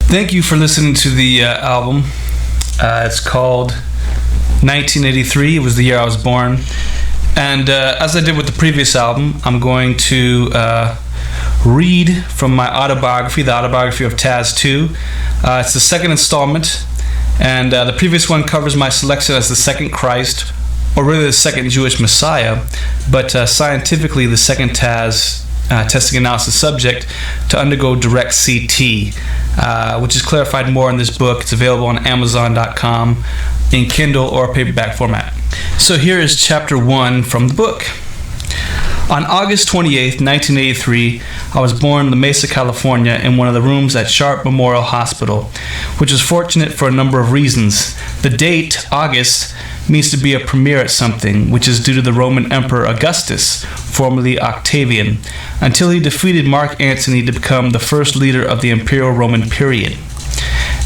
Thank you for listening to the album. It's called 1983. It was the year I was born. And as I did with the previous album, I'm going to read from my autobiography, the Autobiography of TAS2. It's the second installment, and the previous one covers my selection as the second Christ, or really the second Jewish Messiah, but scientifically the second TAS testing analysis subject to undergo direct CT, which is clarified more in this book. It's available on Amazon.com in Kindle or paperback format. So here is chapter 1 from the book. On August 28th, 1983, I was born in La Mesa, California, in one of the rooms at Sharp Memorial Hospital, which was fortunate for a number of reasons. The date, August, means to be a premiere at something, which is due to the Roman Emperor Augustus, formerly Octavian, until he defeated Mark Antony to become the first leader of the Imperial Roman period,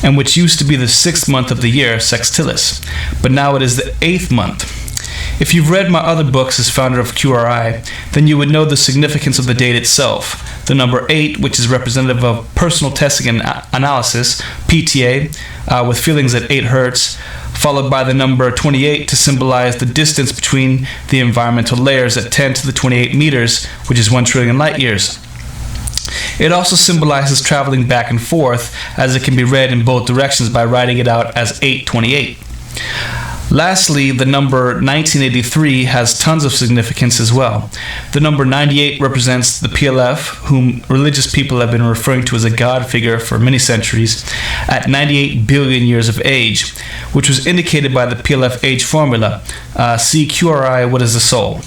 and which used to be the 6th month of the year, Sextilis, but now it is the 8th month. If you've read my other books as founder of QRI, then you would know the significance of the date itself. The number 8, which is representative of personal testing and analysis, PTA, with feelings at 8 hertz, followed by the number 28 to symbolize the distance between the environmental layers at 10 to the 28 meters, which is 1 trillion light years. It also symbolizes traveling back and forth, as it can be read in both directions by writing it out as 828. Lastly, the number 1983 has tons of significance as well. The number 98 represents the PLF, whom religious people have been referring to as a god figure for many centuries, at 98 billion years of age, which was indicated by the PLF age formula. See QRI, what is the soul?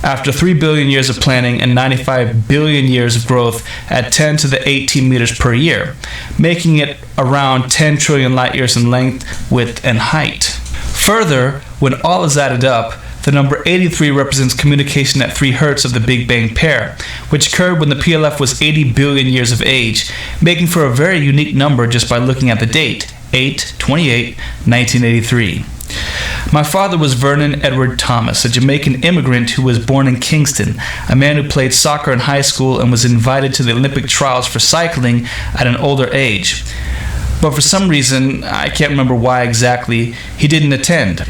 After 3 billion years of planning and 95 billion years of growth at 10 to the 18 meters per year, making it around 10 trillion light years in length, width, and height. Further, when all is added up, the number 83 represents communication at 3 hertz of the Big Bang pair, which occurred when the PLF was 80 billion years of age, making for a very unique number just by looking at the date, 8/28, 1983. My father was Vernon Edward Thomas, a Jamaican immigrant who was born in Kingston, a man who played soccer in high school and was invited to the Olympic trials for cycling at an older age. But for some reason, I can't remember why exactly, he didn't attend.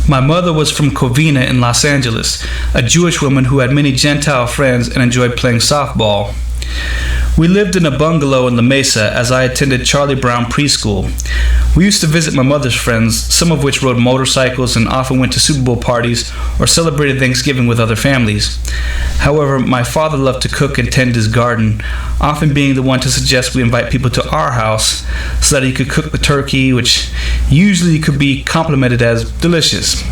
My mother was from Covina in Los Angeles, a Jewish woman who had many Gentile friends and enjoyed playing softball. We lived in a bungalow in La Mesa as I attended Charlie Brown preschool. We used to visit my mother's friends, some of which rode motorcycles and often went to Super Bowl parties or celebrated Thanksgiving with other families. However, my father loved to cook and tend his garden, often being the one to suggest we invite people to our house so that he could cook the turkey, which usually could be complimented as delicious.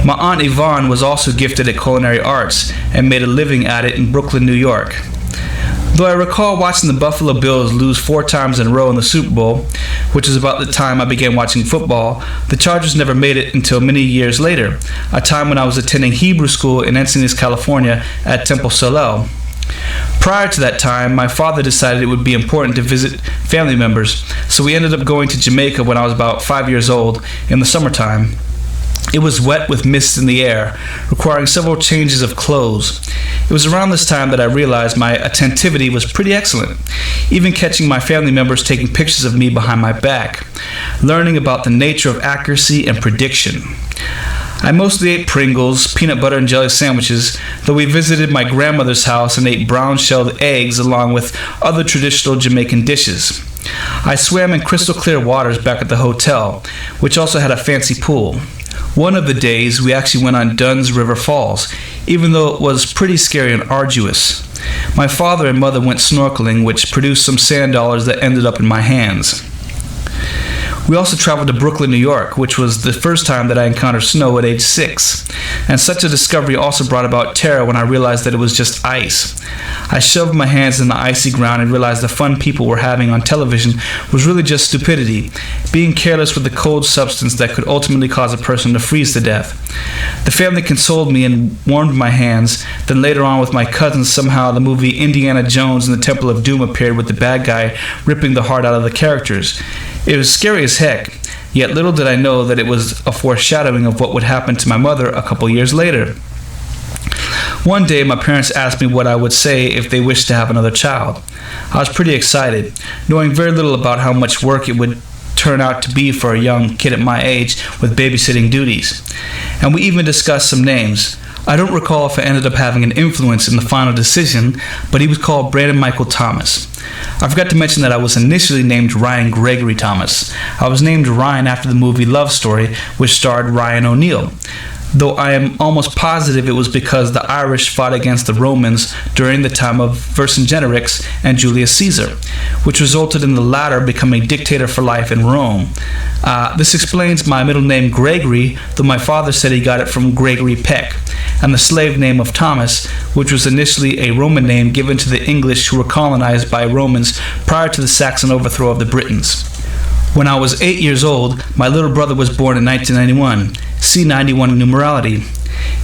My Aunt Yvonne was also gifted at culinary arts and made a living at it in Brooklyn, New York. Though I recall watching the Buffalo Bills lose 4 times in a row in the Super Bowl, which was about the time I began watching football, the Chargers never made it until many years later, a time when I was attending Hebrew school in Encinitas, California at Temple Solel. Prior to that time, my father decided it would be important to visit family members, so we ended up going to Jamaica when I was about 5 years old in the summertime. It was wet with mist in the air, requiring several changes of clothes. It was around this time that I realized my attentivity was pretty excellent, even catching my family members taking pictures of me behind my back, learning about the nature of accuracy and prediction. I mostly ate Pringles, peanut butter and jelly sandwiches, though we visited my grandmother's house and ate brown-shelled eggs along with other traditional Jamaican dishes. I swam in crystal clear waters back at the hotel, which also had a fancy pool. One of the days, we actually went on Dunn's River Falls, even though it was pretty scary and arduous. My father and mother went snorkeling, which produced some sand dollars that ended up in my hands. We also traveled to Brooklyn, New York, which was the first time that I encountered snow at age 6. And such a discovery also brought about terror when I realized that it was just ice. I shoved my hands in the icy ground and realized the fun people were having on television was really just stupidity, being careless with the cold substance that could ultimately cause a person to freeze to death. The family consoled me and warmed my hands. Then later on with my cousins, somehow the movie Indiana Jones and the Temple of Doom appeared with the bad guy ripping the heart out of the characters. It was scary as heck, yet little did I know that it was a foreshadowing of what would happen to my mother a couple years later. One day, my parents asked me what I would say if they wished to have another child. I was pretty excited, knowing very little about how much work it would turn out to be for a young kid at my age with babysitting duties. And we even discussed some names. I don't recall if I ended up having an influence in the final decision, but he was called Brandon Michael Thomas. I forgot to mention that I was initially named Ryan Gregory Thomas. I was named Ryan after the movie Love Story, which starred Ryan O'Neal, though I am almost positive it was because the Irish fought against the Romans during the time of Vercingetorix and Julius Caesar, which resulted in the latter becoming dictator for life in Rome. This explains my middle name Gregory, though my father said he got it from Gregory Peck, and the slave name of Thomas, which was initially a Roman name given to the English who were colonized by Romans prior to the Saxon overthrow of the Britons. When I was 8 years old, my little brother was born in 1991, C91 in numerality.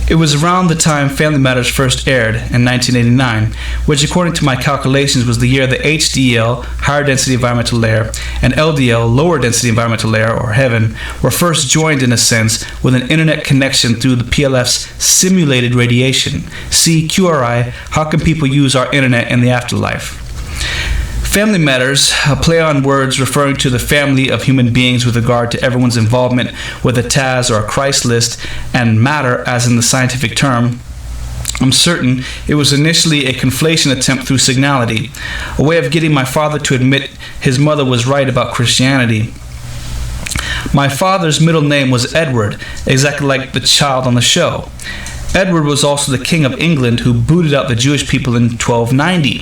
It was around the time Family Matters first aired in 1989, which according to my calculations was the year the HDL, higher density environmental layer, and LDL, lower density environmental layer, or heaven, were first joined in a sense with an internet connection through the PLF's simulated radiation. See QRI, how can people use our internet in the afterlife? Family Matters, a play on words referring to the family of human beings with regard to everyone's involvement with a TAS or a Christ list, and matter as in the scientific term. I'm certain it was initially a conflation attempt through signality, a way of getting my father to admit his mother was right about Christianity. My father's middle name was Edward, exactly like the child on the show. Edward was also the King of England who booted out the Jewish people in 1290.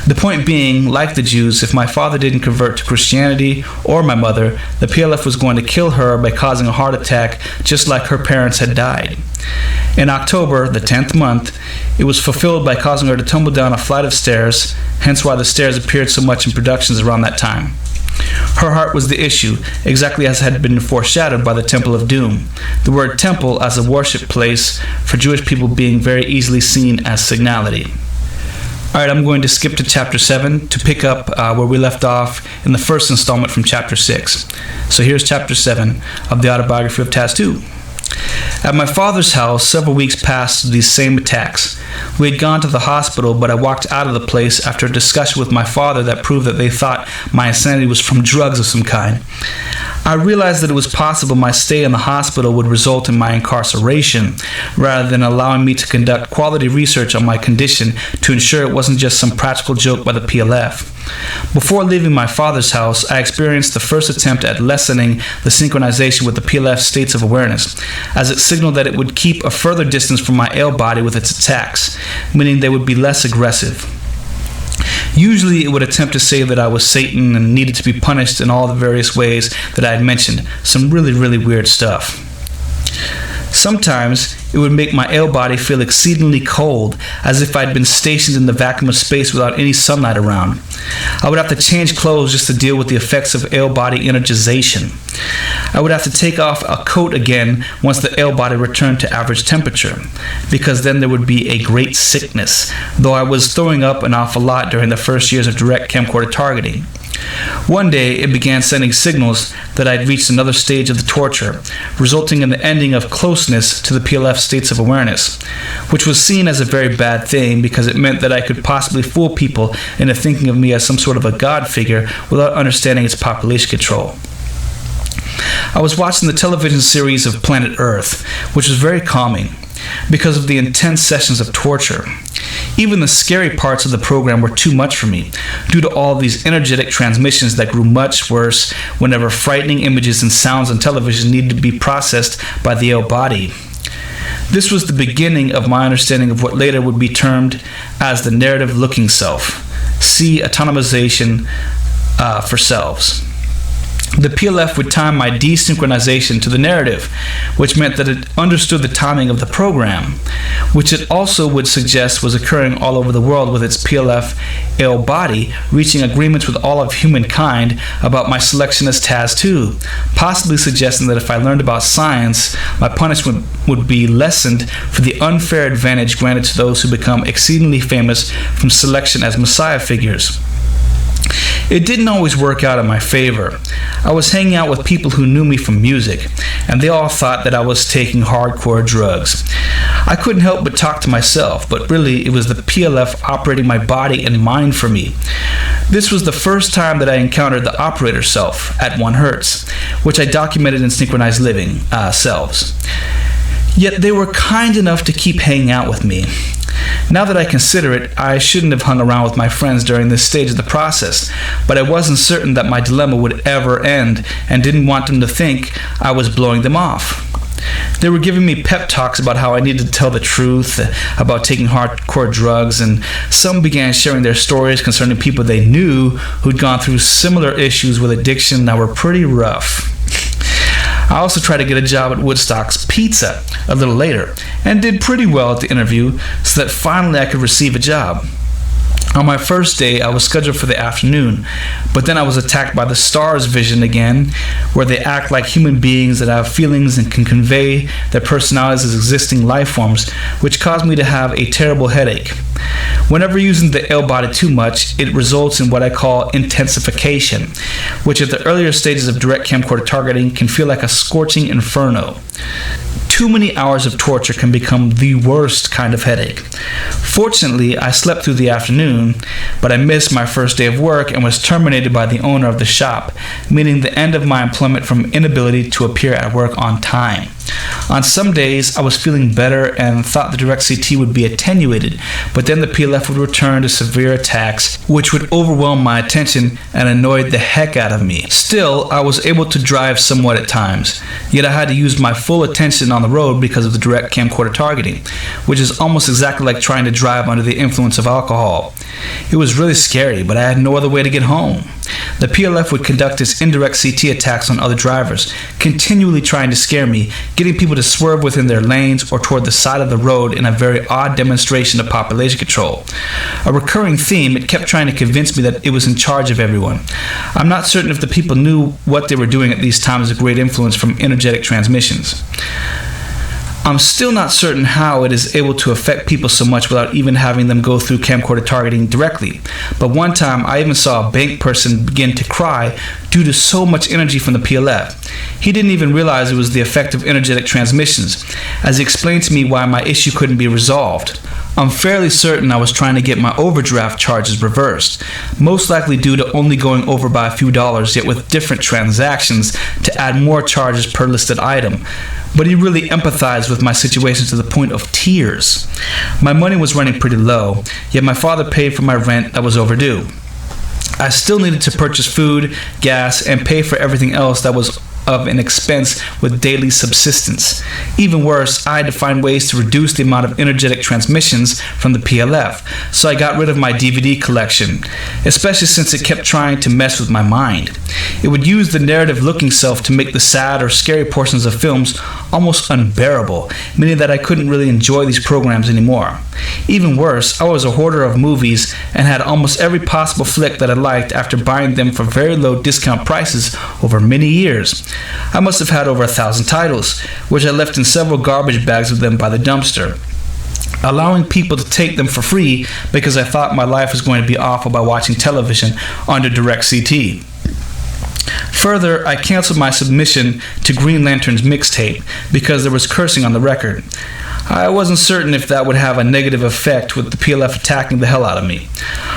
The point being, like the Jews, if my father didn't convert to Christianity, or my mother, the PLF was going to kill her by causing a heart attack just like her parents had died. In October, the 10th month, it was fulfilled by causing her to tumble down a flight of stairs, hence why the stairs appeared so much in productions around that time. Her heart was the issue, exactly as had been foreshadowed by the Temple of Doom. The word temple as a worship place for Jewish people being very easily seen as signality. Alright, I'm going to skip to chapter 7 to pick up where we left off in the first installment from chapter 6. So here's chapter 7 of the Autobiography of TAS2. At my father's house, several weeks passed these same attacks. We had gone to the hospital, but I walked out of the place after a discussion with my father that proved that they thought my insanity was from drugs of some kind. I realized that it was possible my stay in the hospital would result in my incarceration, rather than allowing me to conduct quality research on my condition to ensure it wasn't just some practical joke by the PLF. Before leaving my father's house, I experienced the first attempt at lessening the synchronization with the PLF states of awareness, as it signaled that it would keep a further distance from my ill body with its attacks, meaning they would be less aggressive. Usually it would attempt to say that I was Satan and needed to be punished in all the various ways that I had mentioned, some really, really weird stuff. Sometimes it would make my ill body feel exceedingly cold, as if I'd been stationed in the vacuum of space without any sunlight around. I would have to change clothes just to deal with the effects of ill body energization. I would have to take off a coat again once the ill body returned to average temperature, because then there would be a great sickness, though I was throwing up an awful lot during the first years of Direct Camcorder Targeting. One day, it began sending signals that I'd reached another stage of the torture, resulting in the ending of closeness to the PLF states of awareness, which was seen as a very bad thing because it meant that I could possibly fool people into thinking of me as some sort of a god figure without understanding its population control. I was watching the television series of Planet Earth, which was very calming because of the intense sessions of torture. Even the scary parts of the program were too much for me, due to all these energetic transmissions that grew much worse whenever frightening images and sounds on television needed to be processed by the ill body. This was the beginning of my understanding of what later would be termed as the narrative looking self. See autonomization for selves. The PLF would time my desynchronization to the narrative, which meant that it understood the timing of the program, which it also would suggest was occurring all over the world with its PLF ill body, reaching agreements with all of humankind about my selection as TAS2, possibly suggesting that if I learned about science, my punishment would be lessened for the unfair advantage granted to those who become exceedingly famous from selection as messiah figures. It didn't always work out in my favor. I was hanging out with people who knew me from music, and they all thought that I was taking hardcore drugs. I couldn't help but talk to myself, but really it was the PLF operating my body and mind for me. This was the first time that I encountered the operator self at 1 Hertz, which I documented in Synchronized Living selves. Yet they were kind enough to keep hanging out with me. Now that I consider it, I shouldn't have hung around with my friends during this stage of the process, but I wasn't certain that my dilemma would ever end and didn't want them to think I was blowing them off. They were giving me pep talks about how I needed to tell the truth, about taking hardcore drugs, and some began sharing their stories concerning people they knew who'd gone through similar issues with addiction that were pretty rough. I also tried to get a job at Woodstock's Pizza a little later, and did pretty well at the interview so that finally I could receive a job. On my first day, I was scheduled for the afternoon, but then I was attacked by the STARS vision again, where they act like human beings that have feelings and can convey their personalities as existing life forms, which caused me to have a terrible headache. Whenever using the L body too much, it results in what I call intensification, which at the earlier stages of direct camcorder targeting can feel like a scorching inferno. Too many hours of torture can become the worst kind of headache. Fortunately, I slept through the afternoon, but I missed my first day of work and was terminated by the owner of the shop, meaning the end of my employment from inability to appear at work on time. On some days, I was feeling better and thought the direct CT would be attenuated, but then the PLF would return to severe attacks, which would overwhelm my attention and annoyed the heck out of me. Still, I was able to drive somewhat at times, yet I had to use my full attention on the road because of the direct camcorder targeting, which is almost exactly like trying to drive under the influence of alcohol. It was really scary, but I had no other way to get home. The PLF would conduct its indirect CT attacks on other drivers, continually trying to scare me, getting people to swerve within their lanes or toward the side of the road in a very odd demonstration of population control. A recurring theme, it kept trying to convince me that it was in charge of everyone. I'm not certain if the people knew what they were doing at these times of great influence from energetic transmissions. I'm still not certain how it is able to affect people so much without even having them go through camcorder targeting directly. But one time I even saw a bank person begin to cry due to so much energy from the PLF. He didn't even realize it was the effect of energetic transmissions, as he explained to me why my issue couldn't be resolved. I'm fairly certain I was trying to get my overdraft charges reversed, most likely due to only going over by a few dollars, yet with different transactions to add more charges per listed item. But he really empathized with my situation to the point of tears. My money was running pretty low, yet my father paid for my rent that was overdue. I still needed to purchase food, gas, and pay for everything else that was of an expense with daily subsistence. Even worse, I had to find ways to reduce the amount of energetic transmissions from the PLF, so I got rid of my DVD collection, especially since it kept trying to mess with my mind. It would use the narrative-looking self to make the sad or scary portions of films almost unbearable, meaning that I couldn't really enjoy these programs anymore. Even worse, I was a hoarder of movies and had almost every possible flick that I liked after buying them for very low discount prices over many years. I must have had over 1,000 titles, which I left in several garbage bags of them by the dumpster, allowing people to take them for free because I thought my life was going to be awful by watching television under direct CT. Further, I canceled my submission to Green Lantern's mixtape because there was cursing on the record. I wasn't certain if that would have a negative effect with the PLF attacking the hell out of me.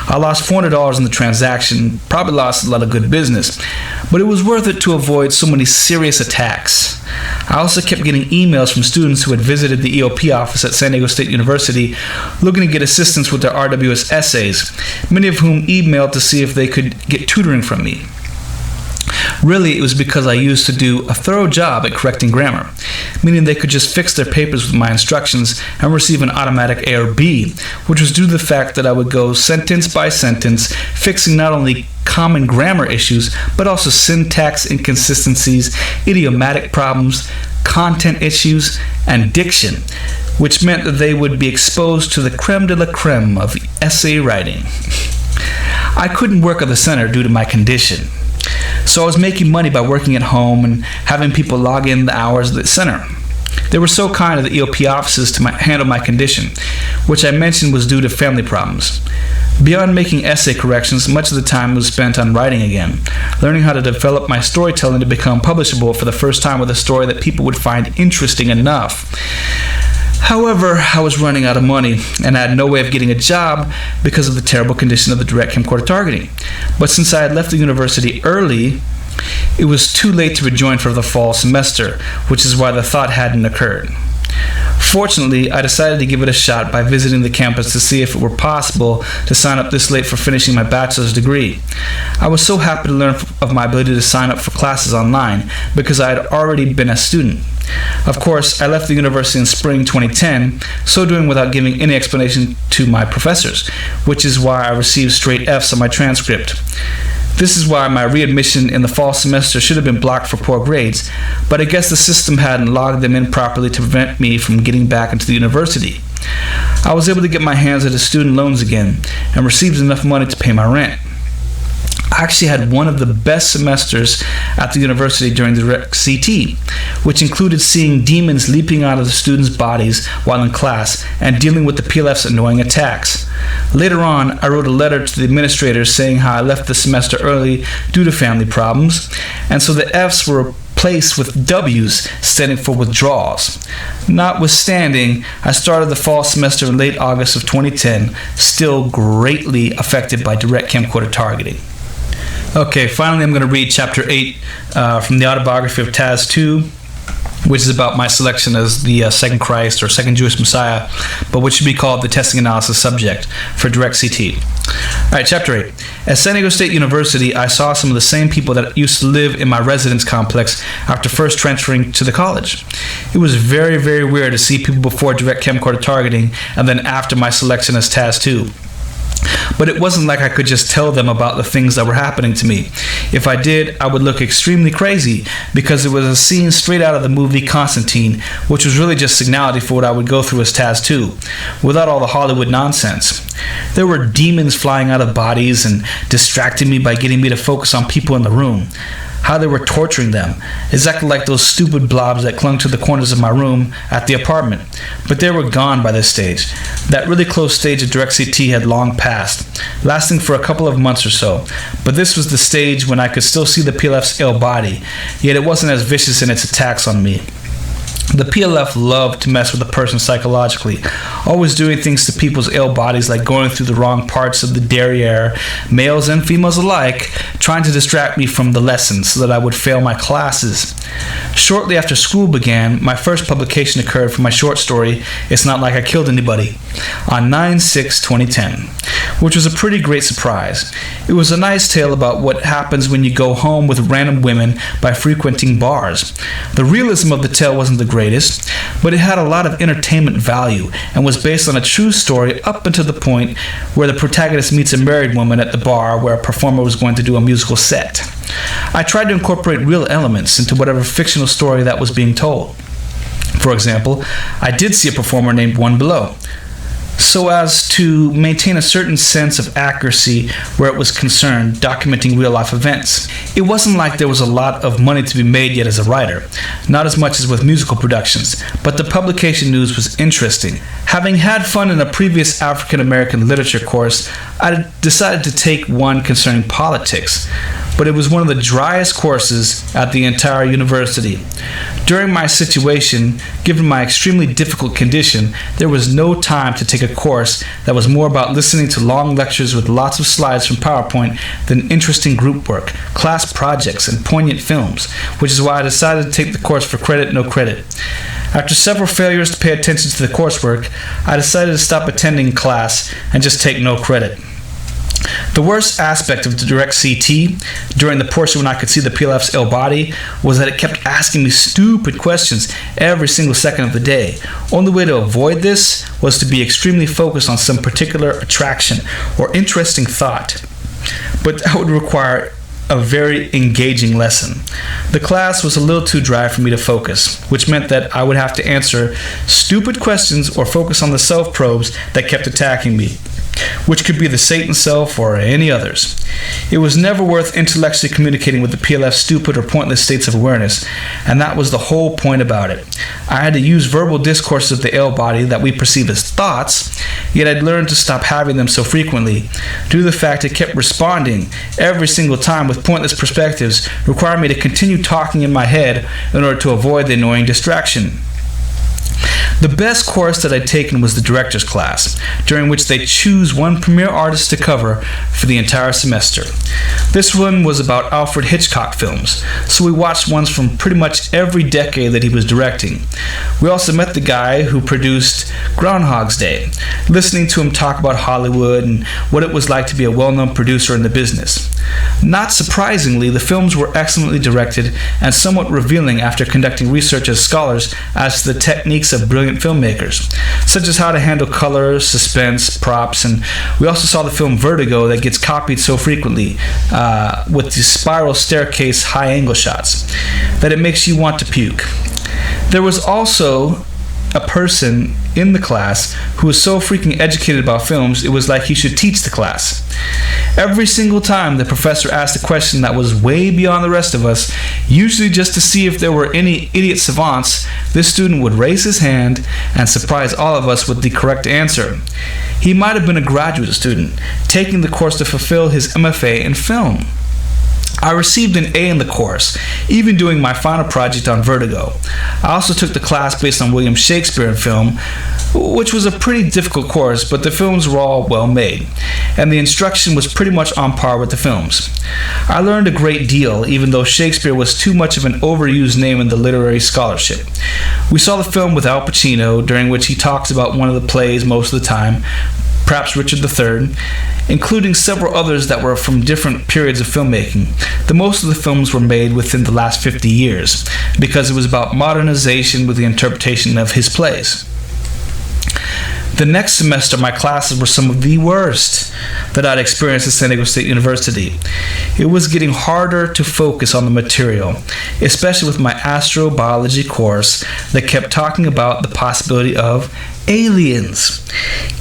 I lost $400 in the transaction, probably lost a lot of good business, but it was worth it to avoid so many serious attacks. I also kept getting emails from students who had visited the EOP office at San Diego State University looking to get assistance with their RWS essays, many of whom emailed to see if they could get tutoring from me. Really, it was because I used to do a thorough job at correcting grammar, meaning they could just fix their papers with my instructions and receive an automatic A or B, which was due to the fact that I would go sentence by sentence, fixing not only common grammar issues, but also syntax inconsistencies, idiomatic problems, content issues, and diction, which meant that they would be exposed to the creme de la creme of essay writing. I couldn't work at the center due to my condition, so I was making money by working at home and having people log in the hours of the center. They were so kind of the EOP offices to handle my condition, which I mentioned was due to family problems. Beyond making essay corrections, much of the time was spent on writing again, learning how to develop my storytelling to become publishable for the first time with a story that people would find interesting enough. However, I was running out of money, and I had no way of getting a job because of the terrible condition of the direct camcorder targeting. But since I had left the university early, it was too late to rejoin for the fall semester, which is why the thought hadn't occurred. Fortunately, I decided to give it a shot by visiting the campus to see if it were possible to sign up this late for finishing my bachelor's degree. I was so happy to learn of my ability to sign up for classes online because I had already been a student. Of course, I left the university in spring 2010, so doing without giving any explanation to my professors, which is why I received straight F's on my transcript. This is why my readmission in the fall semester should have been blocked for poor grades, but I guess the system hadn't logged them in properly to prevent me from getting back into the university. I was able to get my hands on the student loans again and received enough money to pay my rent. I actually had one of the best semesters at the university during the Direct CT, which included seeing demons leaping out of the students' bodies while in class and dealing with the PLF's annoying attacks. Later on, I wrote a letter to the administrators saying how I left the semester early due to family problems, and so the F's were replaced with W's standing for withdrawals. Notwithstanding, I started the fall semester in late August of 2010, still greatly affected by direct camcorder targeting. Okay, finally I'm going to read Chapter 8 from the Autobiography of TAS2, which is about my selection as the second Christ or second Jewish Messiah, but which should be called the testing analysis subject for Direct CT. Alright, Chapter 8. At San Diego State University, I saw some of the same people that used to live in my residence complex after first transferring to the college. It was very, very weird to see people before direct camcorder targeting and then after my selection as TAS2. But it wasn't like I could just tell them about the things that were happening to me. If I did, I would look extremely crazy because it was a scene straight out of the movie Constantine, which was really just signality for what I would go through as TAS2, without all the Hollywood nonsense. There were demons flying out of bodies and distracting me by getting me to focus on people in the room. How they were torturing them, exactly like those stupid blobs that clung to the corners of my room at the apartment. But they were gone by this stage. That really close stage of direct CT had long passed, lasting for a couple of months or so. But this was the stage when I could still see the PLF's ill body, yet it wasn't as vicious in its attacks on me. The PLF loved to mess with a person psychologically, always doing things to people's ill bodies like going through the wrong parts of the derriere, males and females alike, trying to distract me from the lessons so that I would fail my classes. Shortly after school began, my first publication occurred for my short story, It's Not Like I Killed Anybody, on 9/6/2010, which was a pretty great surprise. It was a nice tale about what happens when you go home with random women by frequenting bars. The realism of the tale wasn't the greatest, but it had a lot of entertainment value and was based on a true story up until the point where the protagonist meets a married woman at the bar where a performer was going to do a musical set. I tried to incorporate real elements into whatever fictional story that was being told. For example, I did see a performer named One Below, so as to maintain a certain sense of accuracy where it was concerned, documenting real-life events. It wasn't like there was a lot of money to be made yet as a writer, not as much as with musical productions, but the publication news was interesting. Having had fun in a previous African American literature course, I decided to take one concerning politics, but it was one of the driest courses at the entire university. During my situation, given my extremely difficult condition, there was no time to take a course that was more about listening to long lectures with lots of slides from PowerPoint than interesting group work, class projects, and poignant films, which is why I decided to take the course for credit, no credit. After several failures to pay attention to the coursework, I decided to stop attending class and just take no credit. The worst aspect of the direct CT, during the portion when I could see the PLF's ill body, was that it kept asking me stupid questions every single second of the day. Only way to avoid this was to be extremely focused on some particular attraction or interesting thought. But that would require a very engaging lesson. The class was a little too dry for me to focus, which meant that I would have to answer stupid questions or focus on the self-probes that kept attacking me, which could be the Satan self or any others. It was never worth intellectually communicating with the PLF's stupid or pointless states of awareness, and that was the whole point about it. I had to use verbal discourses of the ill body that we perceive as thoughts, yet I'd learned to stop having them so frequently, due to the fact it kept responding every single time with pointless perspectives, requiring me to continue talking in my head in order to avoid the annoying distraction. The best course that I'd taken was the director's class, during which they choose one premiere artist to cover for the entire semester. This one was about Alfred Hitchcock films, so we watched ones from pretty much every decade that he was directing. We also met the guy who produced Groundhog's Day, listening to him talk about Hollywood and what it was like to be a well-known producer in the business. Not surprisingly, the films were excellently directed and somewhat revealing after conducting research as scholars as to the techniques of brilliant filmmakers, such as how to handle color, suspense, props, and we also saw the film Vertigo that gets copied so frequently with the spiral staircase high-angle shots that it makes you want to puke. There was also a person in the class who was so freaking educated about films, it was like he should teach the class. Every single time the professor asked a question that was way beyond the rest of us, usually just to see if there were any idiot savants, this student would raise his hand and surprise all of us with the correct answer. He might have been a graduate student, taking the course to fulfill his MFA in film. I received an A in the course, even doing my final project on Vertigo. I also took the class based on William Shakespeare in film, which was a pretty difficult course, but the films were all well made, and the instruction was pretty much on par with the films. I learned a great deal, even though Shakespeare was too much of an overused name in the literary scholarship. We saw the film with Al Pacino, during which he talks about one of the plays most of the time, perhaps Richard III, including several others that were from different periods of filmmaking. The most of the films were made within the last 50 years, because it was about modernization with the interpretation of his plays. The next semester, my classes were some of the worst that I'd experienced at San Diego State University. It was getting harder to focus on the material, especially with my astrobiology course that kept talking about the possibility of aliens.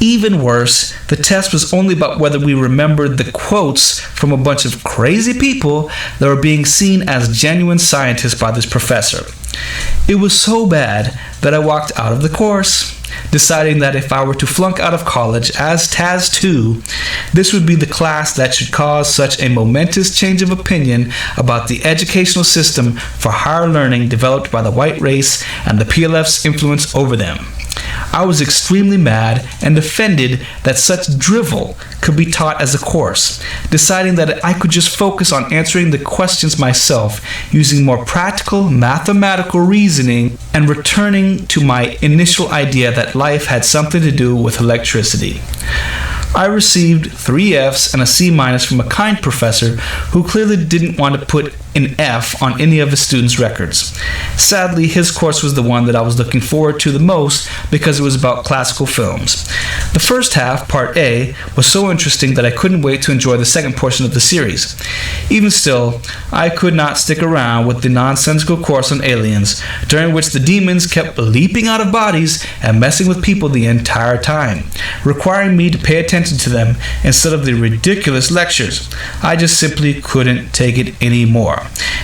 Even worse, the test was only about whether we remembered the quotes from a bunch of crazy people that were being seen as genuine scientists by this professor. It was so bad that I walked out of the course, deciding that if I were to flunk out of college as TAS2, this would be the class that should cause such a momentous change of opinion about the educational system for higher learning developed by the white race and the PLF's influence over them. I was extremely mad and offended that such drivel could be taught as a course, deciding that I could just focus on answering the questions myself using more practical mathematical reasoning and returning to my initial idea that life had something to do with electricity. I received 3 Fs and a C- from a kind professor who clearly didn't want to put an F on any of his students' records. Sadly, his course was the one that I was looking forward to the most because it was about classical films. The first half, Part A, was so interesting that I couldn't wait to enjoy the second portion of the series. Even still, I could not stick around with the nonsensical course on aliens, during which the demons kept leaping out of bodies and messing with people the entire time, requiring me to pay attention to them instead of the ridiculous lectures. I just simply couldn't take it anymore.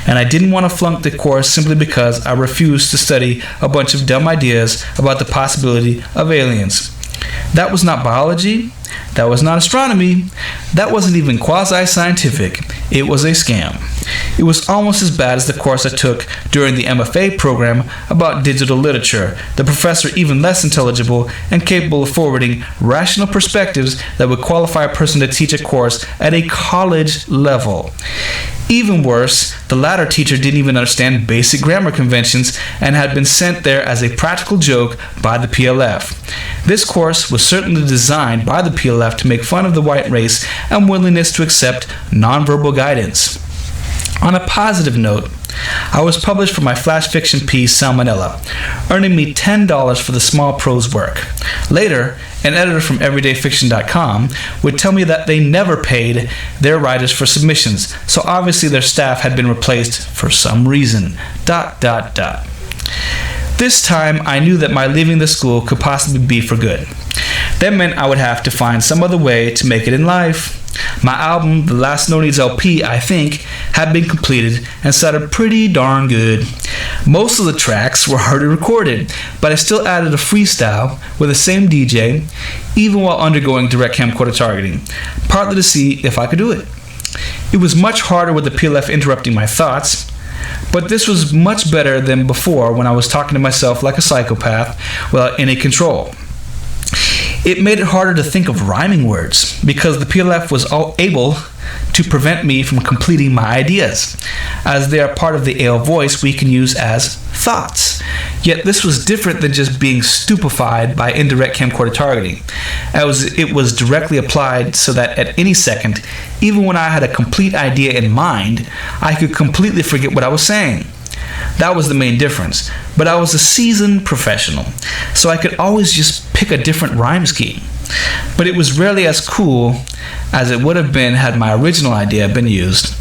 And I didn't want to flunk the course simply because I refused to study a bunch of dumb ideas about the possibility of aliens. That was not biology. That was not astronomy. That wasn't even quasi-scientific. It was a scam. It was almost as bad as the course I took during the MFA program about digital literature, the professor even less intelligible and capable of forwarding rational perspectives that would qualify a person to teach a course at a college level. Even worse, the latter teacher didn't even understand basic grammar conventions and had been sent there as a practical joke by the PLF. This course was certainly designed by the PLF to make fun of the white race and willingness to accept nonverbal guidance. On a positive note, I was published for my flash fiction piece Salmonella, earning me $10 for the small prose work. Later, an editor from everydayfiction.com would tell me that they never paid their writers for submissions, so obviously their staff had been replaced for some reason. ... This time, I knew that my leaving the school could possibly be for good. That meant I would have to find some other way to make it in life. My album, The Last No Needs LP, I think, had been completed and sounded pretty darn good. Most of the tracks were already recorded, but I still added a freestyle with the same DJ, even while undergoing Direct Camcorder Targeting, partly to see if I could do it. It was much harder with the PLF interrupting my thoughts. but this was much better than before when I was talking to myself like a psychopath without any control. It made it harder to think of rhyming words because the PLF was able to prevent me from completing my ideas, as they are part of the AL voice we can use as thoughts. Yet this was different than just being stupefied by indirect camcorder targeting, as it was directly applied so that at any second, even when I had a complete idea in mind, I could completely forget what I was saying. That was the main difference, but I was a seasoned professional, so I could always just pick a different rhyme scheme. But it was rarely as cool as it would have been had my original idea been used.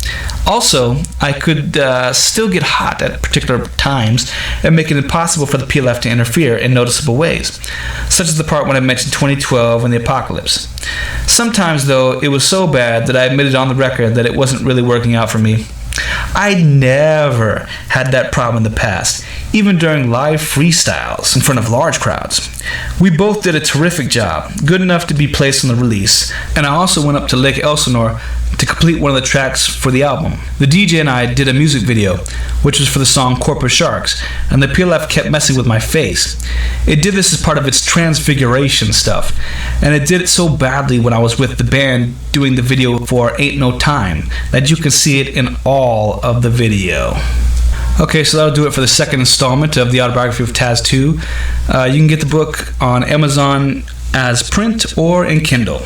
Also, I could still get hot at particular times and make it impossible for the PLF to interfere in noticeable ways, such as the part when I mentioned 2012 and the apocalypse. Sometimes, though, it was so bad that I admitted on the record that it wasn't really working out for me. I never had that problem in the past, even during live freestyles in front of large crowds. We both did a terrific job, good enough to be placed on the release, and I also went up to Lake Elsinore to complete one of the tracks for the album. The DJ and I did a music video, which was for the song Corporate Sharks, and the PLF kept messing with my face. It did this as part of its transfiguration stuff, and it did it so badly when I was with the band doing the video for Ain't No Time that you can see it in all of the video. Okay, so that'll do it for the second installment of the Autobiography of TAS2. You can get the book on Amazon as print or in Kindle.